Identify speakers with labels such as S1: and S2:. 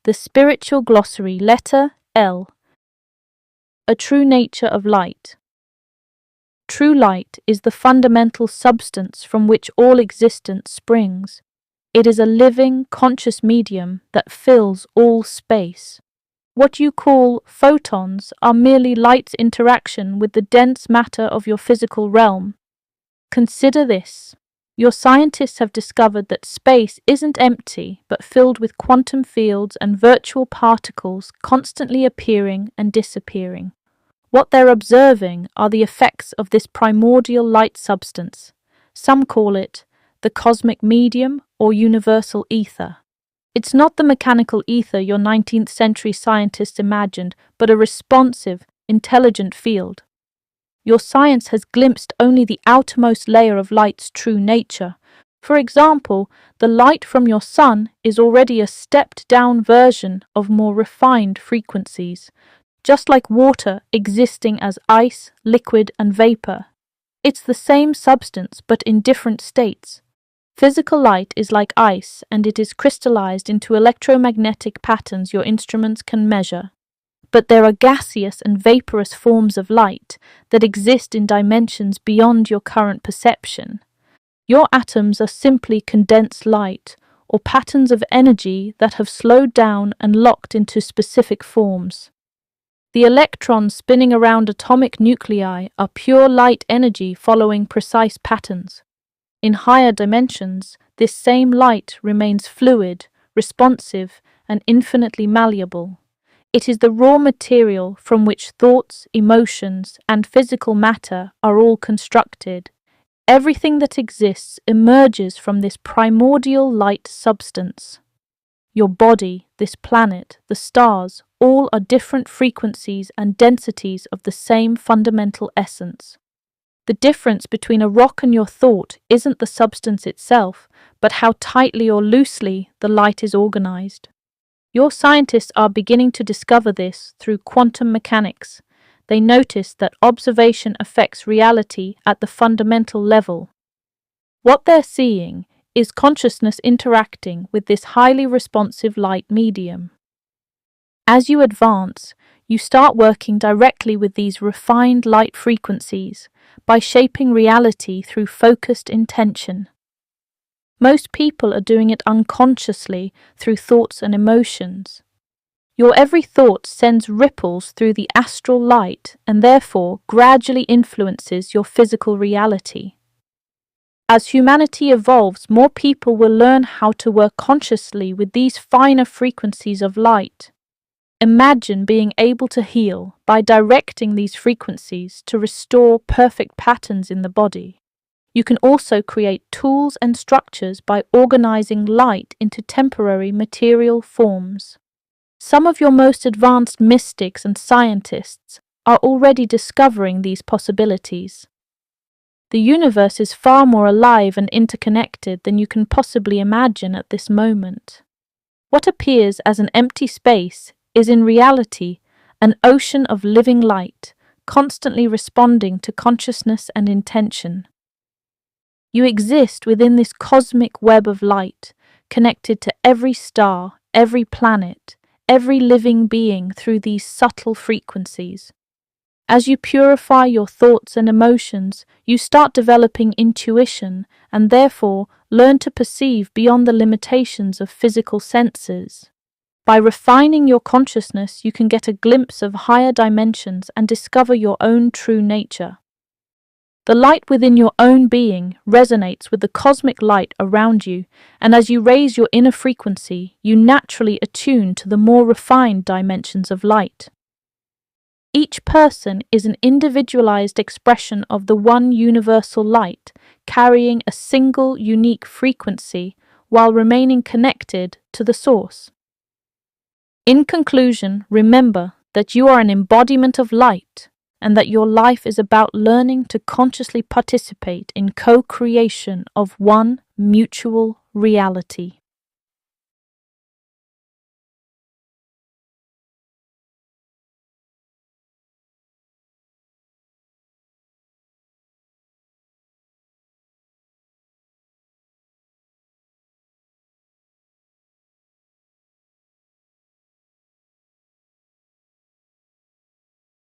S1: The Spiritual Glossary, letter L. A true nature of light. True light is the fundamental substance from which all existence springs. It is a living, conscious medium that fills all space. What you call photons are merely light's interaction with the dense matter of your physical realm. Consider this. Your scientists have discovered that space isn't empty, but filled with quantum fields and virtual particles constantly appearing and disappearing. What they're observing are the effects of this primordial light substance. Some call it the cosmic medium or universal ether. It's not the mechanical ether your 19th century scientists imagined, but a responsive, intelligent field. Your science has glimpsed only the outermost layer of light's true nature. For example, the light from your sun is already a stepped-down version of more refined frequencies, just like water existing as ice, liquid, and vapor. It's the same substance, but in different states. Physical light is like ice, and it is crystallized into electromagnetic patterns your instruments can measure. But there are gaseous and vaporous forms of light that exist in dimensions beyond your current perception. Your atoms are simply condensed light, or patterns of energy that have slowed down and locked into specific forms. The electrons spinning around atomic nuclei are pure light energy following precise patterns. In higher dimensions, this same light remains fluid, responsive, and infinitely malleable. It is the raw material from which thoughts, emotions, and physical matter are all constructed. Everything that exists emerges from this primordial light substance. Your body, this planet, the stars, all are different frequencies and densities of the same fundamental essence. The difference between a rock and your thought isn't the substance itself, but how tightly or loosely the light is organized. Your scientists are beginning to discover this through quantum mechanics. They notice that observation affects reality at the fundamental level. What they're seeing is consciousness interacting with this highly responsive light medium. As you advance, you start working directly with these refined light frequencies by shaping reality through focused intention. Most people are doing it unconsciously through thoughts and emotions. Your every thought sends ripples through the astral light and therefore gradually influences your physical reality. As humanity evolves, more people will learn how to work consciously with these finer frequencies of light. Imagine being able to heal by directing these frequencies to restore perfect patterns in the body. You can also create tools and structures by organizing light into temporary material forms. Some of your most advanced mystics and scientists are already discovering these possibilities. The universe is far more alive and interconnected than you can possibly imagine at this moment. What appears as an empty space is in reality an ocean of living light, constantly responding to consciousness and intention. You exist within this cosmic web of light, connected to every star, every planet, every living being through these subtle frequencies. As you purify your thoughts and emotions, you start developing intuition and therefore learn to perceive beyond the limitations of physical senses. By refining your consciousness, you can get a glimpse of higher dimensions and discover your own true nature. The light within your own being resonates with the cosmic light around you, and as you raise your inner frequency, you naturally attune to the more refined dimensions of light. Each person is an individualized expression of the one universal light, carrying a single unique frequency while remaining connected to the source. In conclusion, remember that you are an embodiment of light, and that your life is about learning to consciously participate in co-creation of one mutual reality.